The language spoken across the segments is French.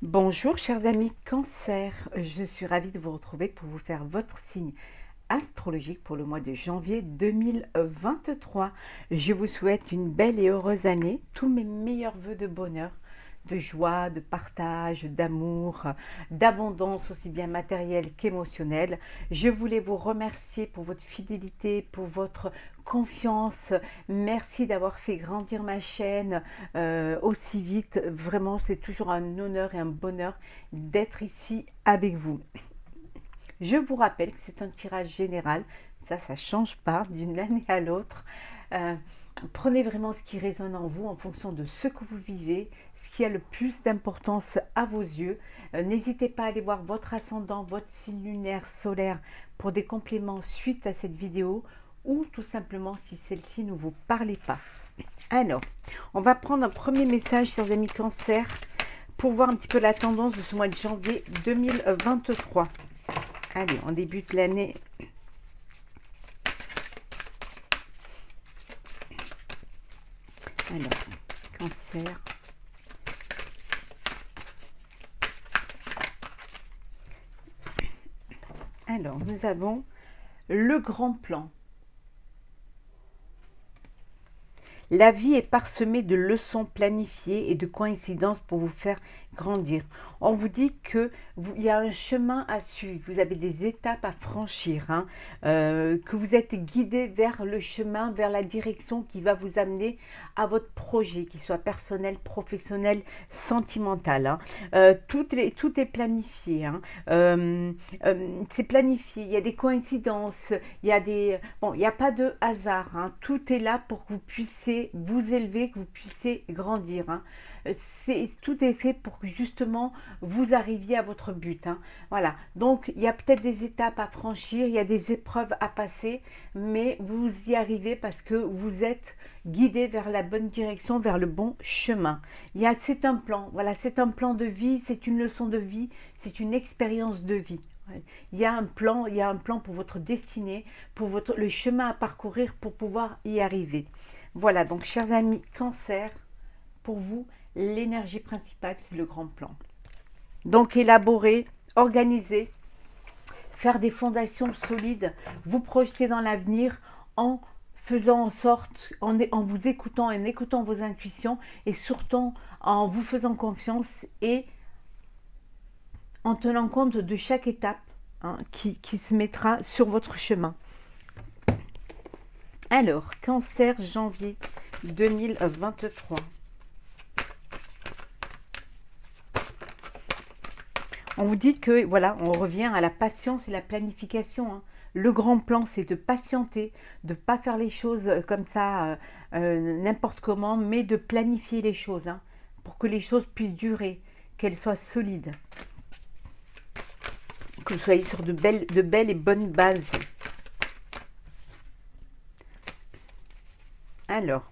Bonjour chers amis Cancer, je suis ravie de vous retrouver pour vous faire votre signe astrologique pour le mois de janvier 2023. Je vous souhaite une belle et heureuse année, tous mes meilleurs voeux de bonheur, de joie, de partage, d'amour, d'abondance aussi bien matérielle qu'émotionnelle. Je voulais vous remercier pour votre fidélité, pour votre confiance. Merci d'avoir fait grandir ma chaîne aussi vite. Vraiment, c'est toujours un honneur et un bonheur d'être ici avec vous. Je vous rappelle que c'est un tirage général, ça ne change pas d'une année à l'autre. Euh, Prenez vraiment ce qui résonne en vous en fonction de ce que vous vivez, ce qui a le plus d'importance à vos yeux. N'hésitez pas à aller voir votre ascendant, votre signe lunaire, solaire pour des compléments suite à cette vidéo ou tout simplement si celle-ci ne vous parlait pas. Alors, on va prendre un premier message, chers amis Cancer, pour voir un petit peu la tendance de ce mois de janvier 2023. Allez, on débute l'année. Alors, Cancer. Alors, nous avons le grand plan. La vie est parsemée de leçons planifiées et de coïncidences pour vous faire grandir. On vous dit qu'il y a un chemin à suivre, vous avez des étapes à franchir, que vous êtes guidé vers le chemin, vers la direction qui va vous amener à votre projet, qu'il soit personnel, professionnel, sentimental. Tout est planifié. C'est planifié, il y a des coïncidences, il y a des... Bon, il n'y a pas de hasard, tout est là pour que vous puissiez vous élever, que vous puissiez grandir. Tout est fait pour que justement vous arriviez à votre but. Voilà, donc il y a peut-être des étapes à franchir, il y a des épreuves à passer, mais vous y arrivez parce que vous êtes guidé vers la bonne direction, vers le bon chemin. C'est un plan, voilà, c'est un plan de vie, c'est une leçon de vie, c'est une expérience de vie. Il y a un plan pour votre destinée, pour le chemin à parcourir pour pouvoir y arriver. Voilà, donc chers amis Cancer, pour vous, l'énergie principale, c'est le grand plan. Donc élaborer, organiser, faire des fondations solides, vous projeter dans l'avenir en faisant en sorte, en vous écoutant, en écoutant vos intuitions et surtout en vous faisant confiance et en tenant compte de chaque étape qui se mettra sur votre chemin. Alors, Cancer, janvier 2023. On vous dit que, voilà, on revient à la patience et la planification. Le grand plan, c'est de patienter, de ne pas faire les choses comme ça, n'importe comment, mais de planifier les choses pour que les choses puissent durer, qu'elles soient solides. Que vous soyez sur de belles et bonnes bases. Alors,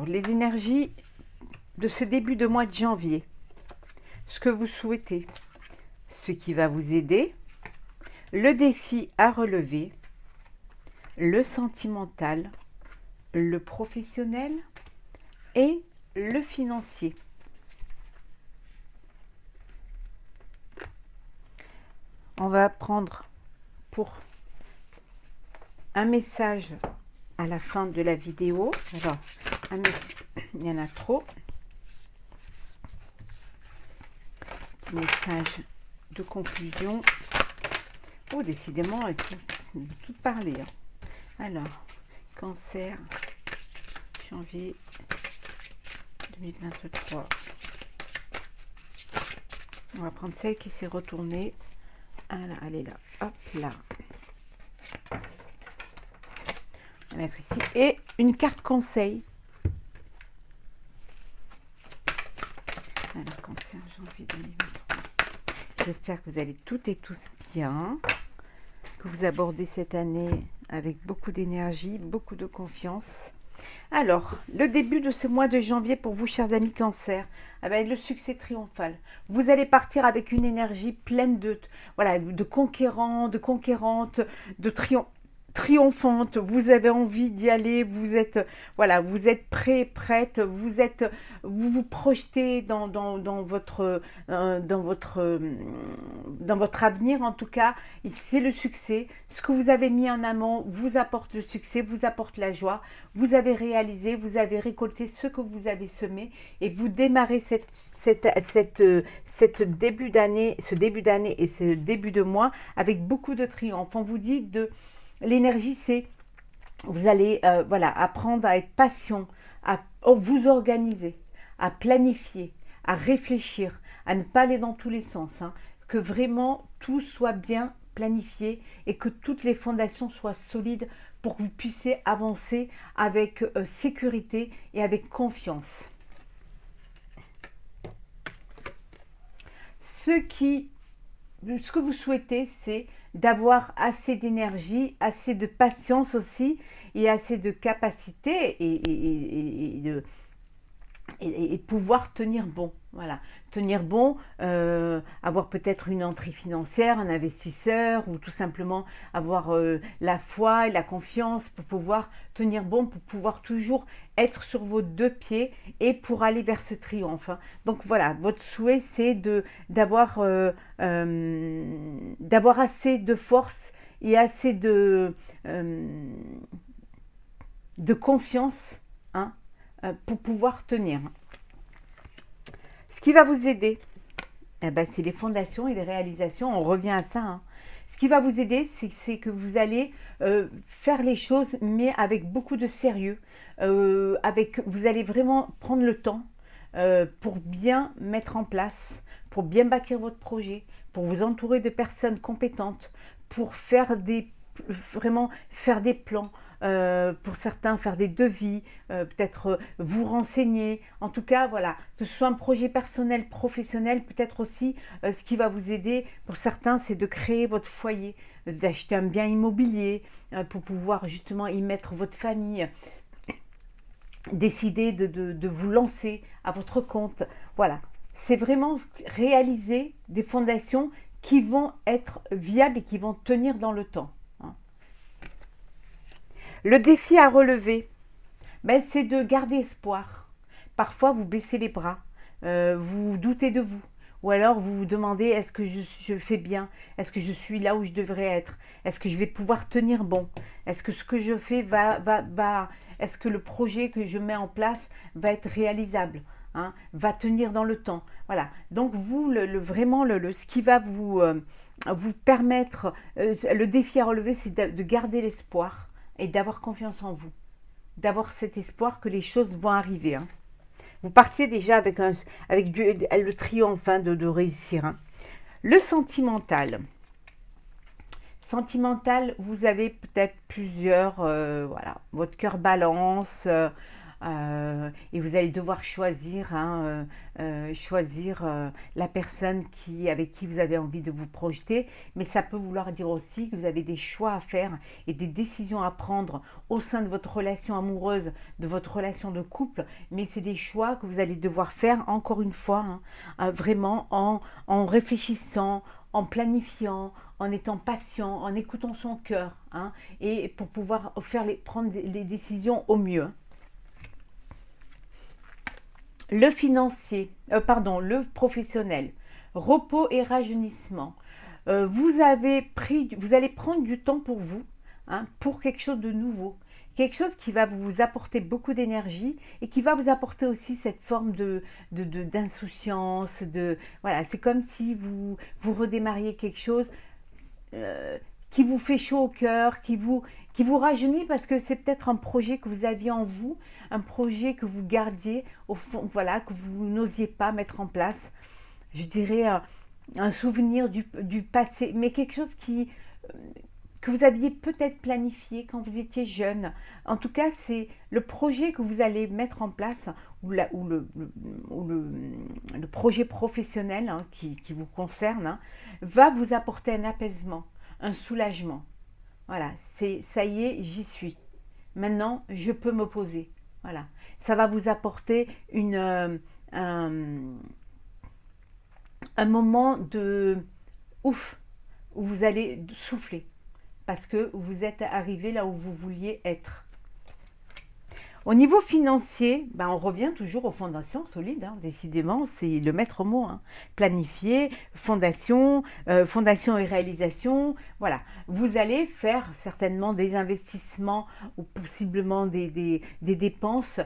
les énergies de ce début de mois de janvier, ce que vous souhaitez, ce qui va vous aider, le défi à relever, le sentimental, le professionnel et le financier. On va prendre pour un message à la fin de la vidéo. Alors, il y en a trop. Petit message de conclusion. Oh, décidément, elle peut tout parler. Alors, Cancer, janvier 2023. On va prendre celle qui s'est retournée. Voilà, elle est là. Hop là. On va mettre ici. Et une carte conseil. Alors, Cancer, janvier 2023. J'espère que vous allez toutes et tous bien. Que vous abordez cette année avec beaucoup d'énergie, beaucoup de confiance. Alors, le début de ce mois de janvier pour vous, chers amis Cancer, avec le succès triomphal. Vous allez partir avec une énergie pleine de conquérants, de conquérantes, de triomphante, vous avez envie d'y aller, vous êtes, voilà, vous êtes prêt, prête, vous vous projetez dans votre avenir en tout cas, c'est le succès. Ce que vous avez mis en amont vous apporte le succès, vous apporte la joie, vous avez réalisé, vous avez récolté ce que vous avez semé et vous démarrez ce début d'année et ce début de mois avec beaucoup de triomphe. On vous dit de l'énergie, c'est vous allez voilà, apprendre à être patient, à vous organiser, à planifier, à réfléchir, à ne pas aller dans tous les sens, hein, que vraiment tout soit bien planifié et que toutes les fondations soient solides pour que vous puissiez avancer avec sécurité et avec confiance. Ce que vous souhaitez, c'est d'avoir assez d'énergie, assez de patience aussi, et assez de capacité et pouvoir tenir bon. Voilà, tenir bon, avoir peut-être une entrée financière, un investisseur, ou tout simplement avoir la foi et la confiance pour pouvoir tenir bon, pour pouvoir toujours être sur vos deux pieds et pour aller vers ce triomphe, hein. Donc voilà, votre souhait c'est d'avoir assez de force et assez de confiance, hein, pour pouvoir tenir. Ce qui va vous aider, eh ben, c'est les fondations et les réalisations, on revient à ça, hein. Ce qui va vous aider, c'est que vous allez faire les choses, mais avec beaucoup de sérieux. Vous allez vraiment prendre le temps pour bien mettre en place, pour bien bâtir votre projet, pour vous entourer de personnes compétentes, pour vraiment faire des plans, pour certains faire des devis, peut-être vous renseigner. En tout cas, voilà, que ce soit un projet personnel, professionnel, peut-être aussi ce qui va vous aider pour certains, c'est de créer votre foyer, d'acheter un bien immobilier pour pouvoir justement y mettre votre famille, décider de vous lancer à votre compte. Voilà, c'est vraiment réaliser des fondations qui vont être viables et qui vont tenir dans le temps. Le défi à relever, ben, c'est de garder espoir. Parfois, vous baissez les bras, vous doutez de vous. Ou alors, vous vous demandez, est-ce que je fais bien? Est-ce que je suis là où je devrais être? Est-ce que je vais pouvoir tenir bon? Est-ce que ce que je fais est-ce que le projet que je mets en place va être réalisable, hein, va tenir dans le temps? Voilà. Donc, vous, vraiment, ce qui va vous permettre, le défi à relever, c'est de garder l'espoir et d'avoir confiance en vous, d'avoir cet espoir que les choses vont arriver, hein. Vous partiez déjà avec le triomphe, hein, de réussir, hein. Le sentimental. Sentimental, vous avez peut-être plusieurs, voilà, votre cœur balance, et vous allez devoir choisir, hein, la personne avec qui vous avez envie de vous projeter, mais ça peut vouloir dire aussi que vous avez des choix à faire et des décisions à prendre au sein de votre relation amoureuse, de votre relation de couple, mais c'est des choix que vous allez devoir faire, encore une fois, hein, vraiment en réfléchissant, en planifiant, en étant patient, en écoutant son cœur, hein, et pour pouvoir prendre les décisions au mieux. Le financier, le professionnel, repos et rajeunissement. Vous allez prendre du temps pour vous, hein, pour quelque chose de nouveau, quelque chose qui va vous apporter beaucoup d'énergie et qui va vous apporter aussi cette forme d'insouciance, voilà, c'est comme si vous redémarriez quelque chose qui vous fait chaud au cœur, qui vous rajeunit parce que c'est peut-être un projet que vous aviez en vous, un projet que vous gardiez au fond, voilà, que vous n'osiez pas mettre en place. Je dirais un souvenir du passé, mais quelque chose que vous aviez peut-être planifié quand vous étiez jeune. En tout cas, c'est le projet que vous allez mettre en place ou le projet professionnel, hein, qui vous concerne, hein, va vous apporter un apaisement, un soulagement. Voilà, ça y est, j'y suis. Maintenant, je peux me poser. Voilà, ça va vous apporter un moment de ouf où vous allez souffler. parce que vous êtes arrivé là où vous vouliez être. Au niveau financier, ben on revient toujours aux fondations solides, hein. Décidément, c'est le maître mot, hein. Planifier, fondation, fondation et réalisation. Voilà, vous allez faire certainement des investissements ou possiblement des dépenses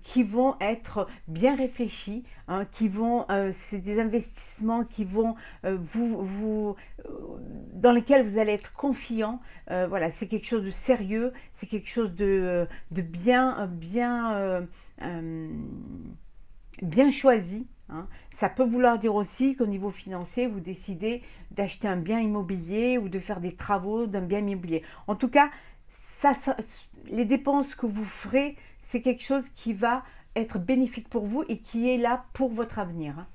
qui vont être bien réfléchies, hein, c'est des investissements qui vont euh, dans lesquels vous allez être confiant. Voilà, c'est quelque chose de sérieux, c'est quelque chose de euh, bien choisi, hein. Ça peut vouloir dire aussi qu'au niveau financier, vous décidez d'acheter un bien immobilier ou de faire des travaux d'un bien immobilier. En tout cas, les dépenses que vous ferez, c'est quelque chose qui va être bénéfique pour vous et qui est là pour votre avenir, hein.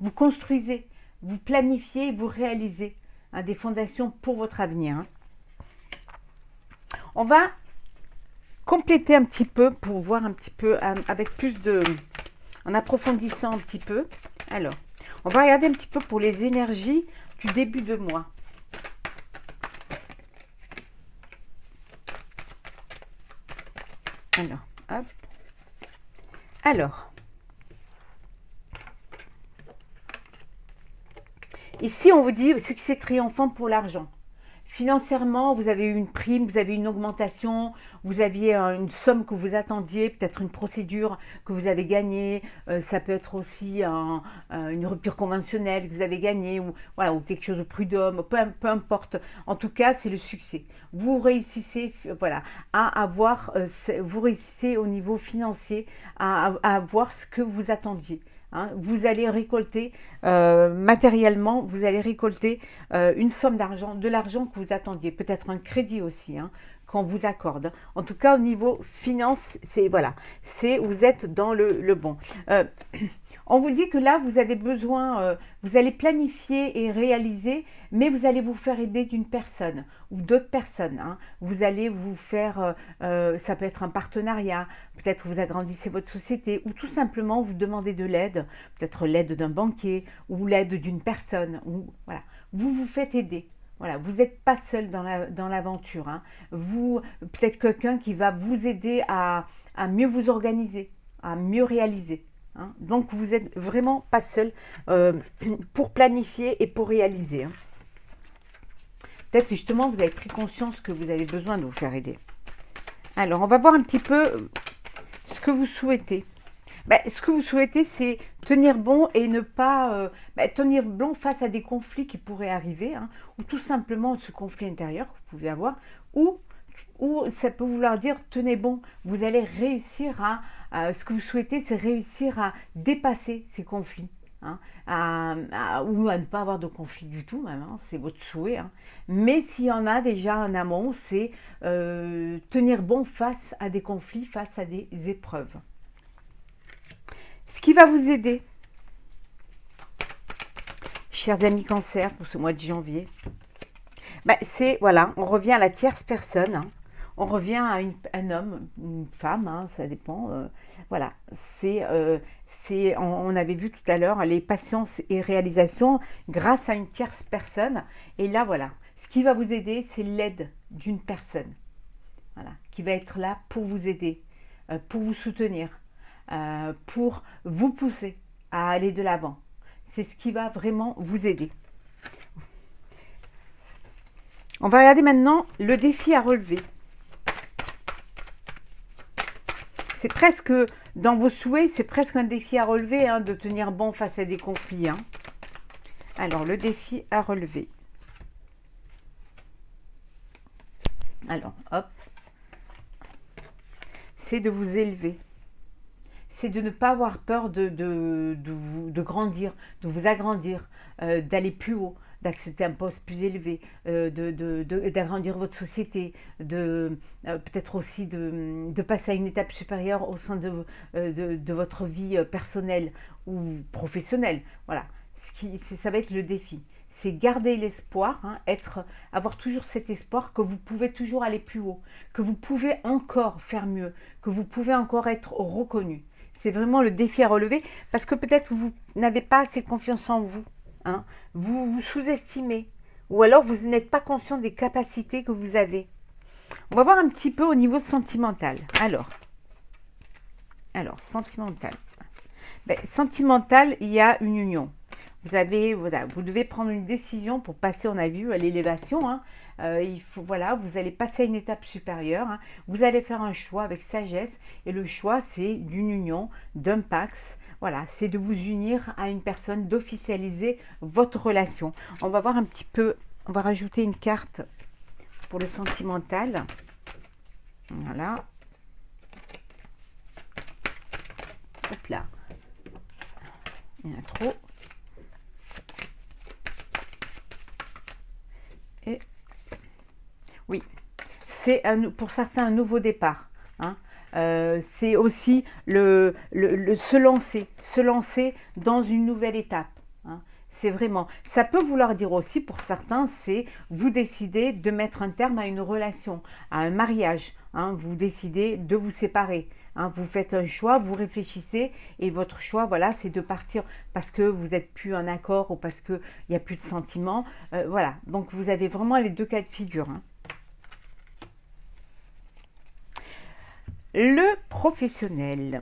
Vous construisez, vous planifiez, vous réalisez, hein, des fondations pour votre avenir, hein. On va compléter un petit peu pour voir un petit peu avec plus de... en approfondissant un petit peu. Alors, on va regarder un petit peu pour les énergies du début de mois. Alors, hop. Alors, ici on vous dit succès triomphant pour l'argent. Financièrement, vous avez eu une prime, vous avez eu une augmentation, vous aviez une somme que vous attendiez, peut-être une procédure que vous avez gagnée, ça peut être aussi une rupture conventionnelle que vous avez gagnée, ou, voilà, ou quelque chose de prud'homme, peu importe. En tout cas, c'est le succès. Vous réussissez, voilà, vous réussissez au niveau financier à avoir ce que vous attendiez. Hein. Vous allez récolter matériellement, vous allez récolter une somme d'argent, de l'argent que vous attendiez, peut-être un crédit aussi, hein, qu'on vous accorde. En tout cas, au niveau finance, c'est voilà, vous êtes dans le bon. On vous dit que là, vous avez besoin, vous allez planifier et réaliser, mais vous allez vous faire aider d'une personne ou d'autres personnes, hein. Vous allez vous faire, ça peut être un partenariat, peut-être vous agrandissez votre société ou tout simplement vous demandez de l'aide, peut-être l'aide d'un banquier ou l'aide d'une personne. Ou, voilà. Vous vous faites aider. Voilà, vous n'êtes pas seul dans l'aventure, hein. Peut-être quelqu'un qui va vous aider à mieux vous organiser, à mieux réaliser. Hein. Donc vous n'êtes vraiment pas seul pour planifier et pour réaliser, hein. Peut-être justement vous avez pris conscience que vous avez besoin de vous faire aider. Alors on va voir un petit peu ce que vous souhaitez. Ce que vous souhaitez, c'est tenir bon et ne pas tenir bon face à des conflits qui pourraient arriver, hein, ou tout simplement ce conflit intérieur que vous pouvez avoir, ou ça peut vouloir dire tenez bon, vous allez réussir ce que vous souhaitez, c'est réussir à dépasser ces conflits, hein, ou à ne pas avoir de conflit du tout, même, hein, c'est votre souhait, hein. Mais s'il y en a déjà en amont, c'est tenir bon face à des conflits, face à des épreuves. Ce qui va vous aider, chers amis Cancer, pour ce mois de janvier, c'est, voilà, on revient à la tierce personne, hein. On revient à un homme, une femme, hein, ça dépend. Voilà, on avait vu tout à l'heure les patiences et réalisations grâce à une tierce personne. Et là, voilà, ce qui va vous aider, c'est l'aide d'une personne, voilà, qui va être là pour vous aider, pour vous soutenir, pour vous pousser à aller de l'avant. C'est ce qui va vraiment vous aider. On va regarder maintenant le défi à relever. C'est presque, dans vos souhaits, c'est presque un défi à relever, hein, de tenir bon face à des conflits, hein. Alors, le défi à relever. Alors, hop. C'est de vous élever. C'est de ne pas avoir peur de grandir, de vous agrandir, d'aller plus haut, d'accepter un poste plus élevé, d'agrandir votre société, peut-être aussi de passer à une étape supérieure au sein de votre vie personnelle ou professionnelle. Voilà, ça va être le défi. C'est garder l'espoir, hein, avoir toujours cet espoir que vous pouvez toujours aller plus haut, que vous pouvez encore faire mieux, que vous pouvez encore être reconnu. C'est vraiment le défi à relever parce que peut-être vous n'avez pas assez confiance en vous, hein. Vous vous sous-estimez Ou alors vous n'êtes pas conscient des capacités que vous avez. On va voir un petit peu au niveau sentimental. Alors sentimental. Ben, sentimental, il y a une union. Voilà, vous devez prendre une décision pour passer, on a vu, à l'élévation. Hein. Voilà, vous allez passer à une étape supérieure. Hein. Vous allez faire un choix avec sagesse. Et le choix, c'est d'une union, d'un pax. Voilà, c'est de vous unir à une personne, d'officialiser votre relation. On va voir un petit peu, on va rajouter une carte pour le sentimental. Voilà. Hop là. Il y en a trop. Et oui, c'est pour certains un nouveau départ. Hein. C'est aussi se lancer dans une nouvelle étape. Hein. C'est vraiment, ça peut vouloir dire aussi pour certains, c'est vous décidez de mettre un terme à une relation, à un mariage. Hein. Vous décidez de vous séparer. Hein, vous faites un choix, vous réfléchissez et votre choix, voilà, c'est de partir parce que vous n'êtes plus en accord ou parce qu'il n'y a plus de sentiments. Voilà, donc vous avez vraiment les deux cas de figure. Hein. Le professionnel.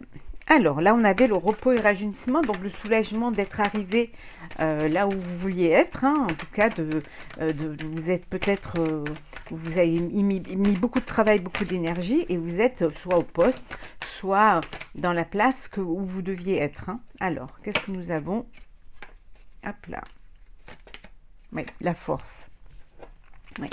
Alors là, on avait le repos et rajeunissement, donc le soulagement d'être arrivé là où vous vouliez être. Hein, en tout cas, vous êtes peut-être, vous avez mis beaucoup de travail, beaucoup d'énergie, et vous êtes soit au poste, soit dans la place où vous deviez être. Hein. Alors, qu'est-ce que nous avons? Hop là. Oui, la force. Oui.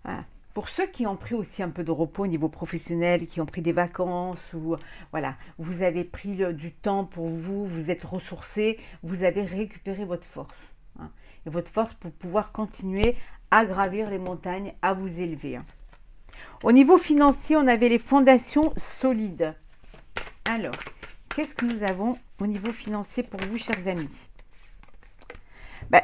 Voilà. Pour ceux qui ont pris aussi un peu de repos au niveau professionnel, qui ont pris des vacances, ou voilà, vous avez pris du temps pour vous, vous êtes ressourcé, vous avez récupéré votre force. Hein, et votre force pour pouvoir continuer à gravir les montagnes, à vous élever. Hein. Au niveau financier, on avait les fondations solides. Alors, qu'est-ce que nous avons au niveau financier pour vous, chers amis?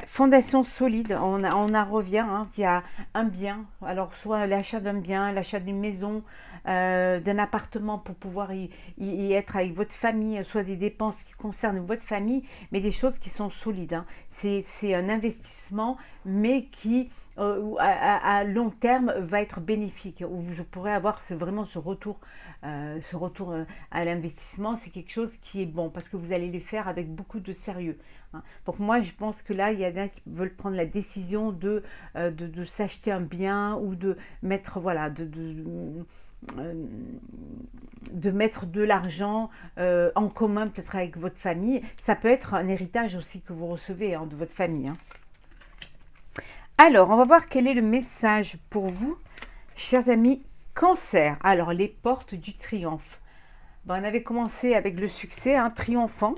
Fondation solide, on en revient, hein, il y a un bien, alors soit l'achat d'un bien, l'achat d'une maison, d'un appartement pour pouvoir y être avec votre famille, soit des dépenses qui concernent votre famille, mais des choses qui sont solides. Hein. C'est un investissement, mais qui à long terme va être bénéfique, où vous pourrez avoir vraiment ce retour à l'investissement. C'est quelque chose qui est bon parce que vous allez le faire avec beaucoup de sérieux. Hein. Donc moi je pense que là il y en a qui veulent prendre la décision de s'acheter un bien ou de mettre voilà de mettre de l'argent en commun peut-être avec votre famille. Ça peut être un héritage aussi que vous recevez hein, de votre famille. Hein. Alors on va voir quel est le message pour vous, chers amis Cancer. Alors les portes du triomphe. On avait commencé avec le succès, hein, triomphant,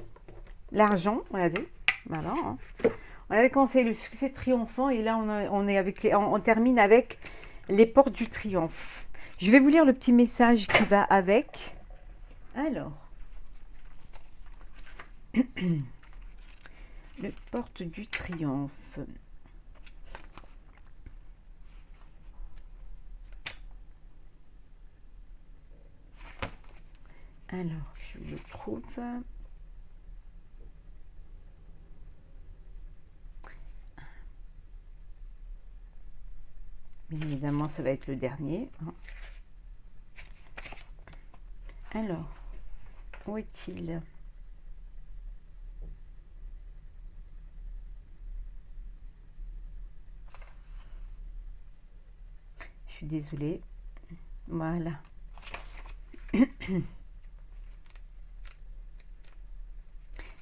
l'argent, regardez. Voilà. Hein. On avait commencé le succès triomphant et là on termine avec les portes du triomphe. Je vais vous lire le petit message qui va avec. Alors, les portes du triomphe. Alors, je le trouve. Bien évidemment, ça va être le dernier. Alors, où est-il? Je suis désolée. Voilà.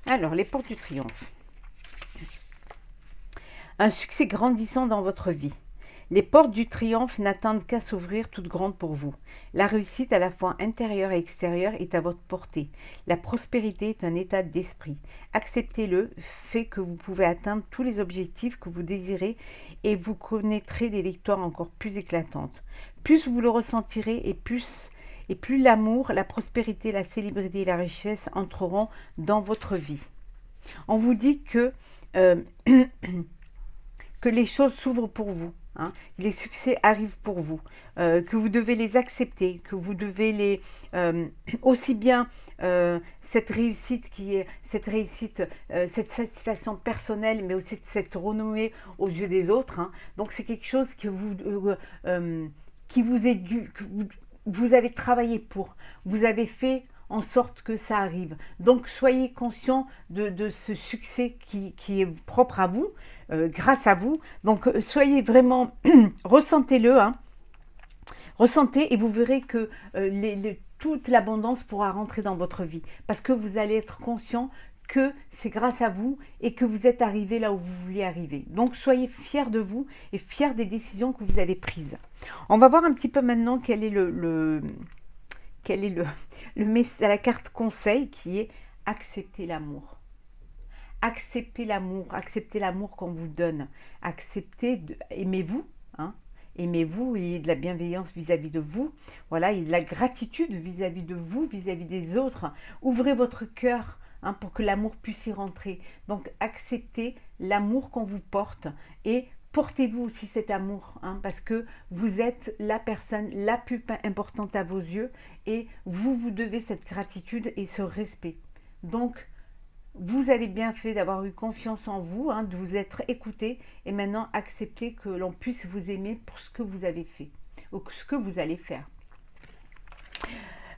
Alors, les portes du triomphe. Un succès grandissant dans votre vie. Les portes du triomphe n'attendent qu'à s'ouvrir toutes grandes pour vous. La réussite à la fois intérieure et extérieure est à votre portée. La prospérité est un état d'esprit. Acceptez-le, fait que vous pouvez atteindre tous les objectifs que vous désirez et vous connaîtrez des victoires encore plus éclatantes. Plus vous le ressentirez et plus l'amour, la prospérité, la célébrité et la richesse entreront dans votre vie. On vous dit que les choses s'ouvrent pour vous. hein. Les succès arrivent pour vous, que vous devez les accepter, que vous devez les aussi bien cette réussite cette satisfaction personnelle, mais aussi cette renommée aux yeux des autres, hein. Donc c'est quelque chose qui vous est dû, que vous avez travaillé pour, vous avez fait en sorte que ça arrive. Donc soyez conscient de ce succès qui est propre à vous, grâce à vous. Donc soyez vraiment, ressentez-le, hein. Ressentez et vous verrez que toute l'abondance pourra rentrer dans votre vie. Parce que vous allez être conscient que c'est grâce à vous et que vous êtes arrivé là où vous vouliez arriver. Donc soyez fiers de vous et fiers des décisions que vous avez prises. On va voir un petit peu maintenant quel est la carte conseil qui est accepter l'amour. Acceptez l'amour qu'on vous donne. Aimez-vous, hein. Aimez-vous, ayez de la bienveillance vis-à-vis de vous. Voilà, et de la gratitude vis-à-vis de vous, vis-à-vis des autres. Ouvrez votre cœur, hein, pour que l'amour puisse y rentrer. Donc acceptez l'amour qu'on vous porte et portez-vous aussi cet amour, hein, parce que vous êtes la personne la plus importante à vos yeux et vous devez cette gratitude et ce respect. Donc, vous avez bien fait d'avoir eu confiance en vous, hein, de vous être écouté et maintenant accepter que l'on puisse vous aimer pour ce que vous avez fait ou ce que vous allez faire.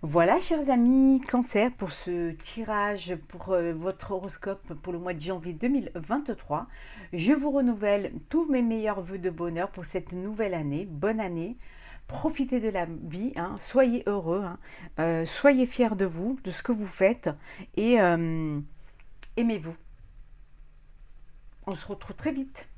Voilà, chers amis Cancer, pour ce tirage pour votre horoscope pour le mois de janvier 2023. Je vous renouvelle tous mes meilleurs vœux de bonheur pour cette nouvelle année. Bonne année, profitez de la vie, hein, soyez heureux, hein, soyez fiers de vous, de ce que vous faites et aimez-vous. On se retrouve très vite.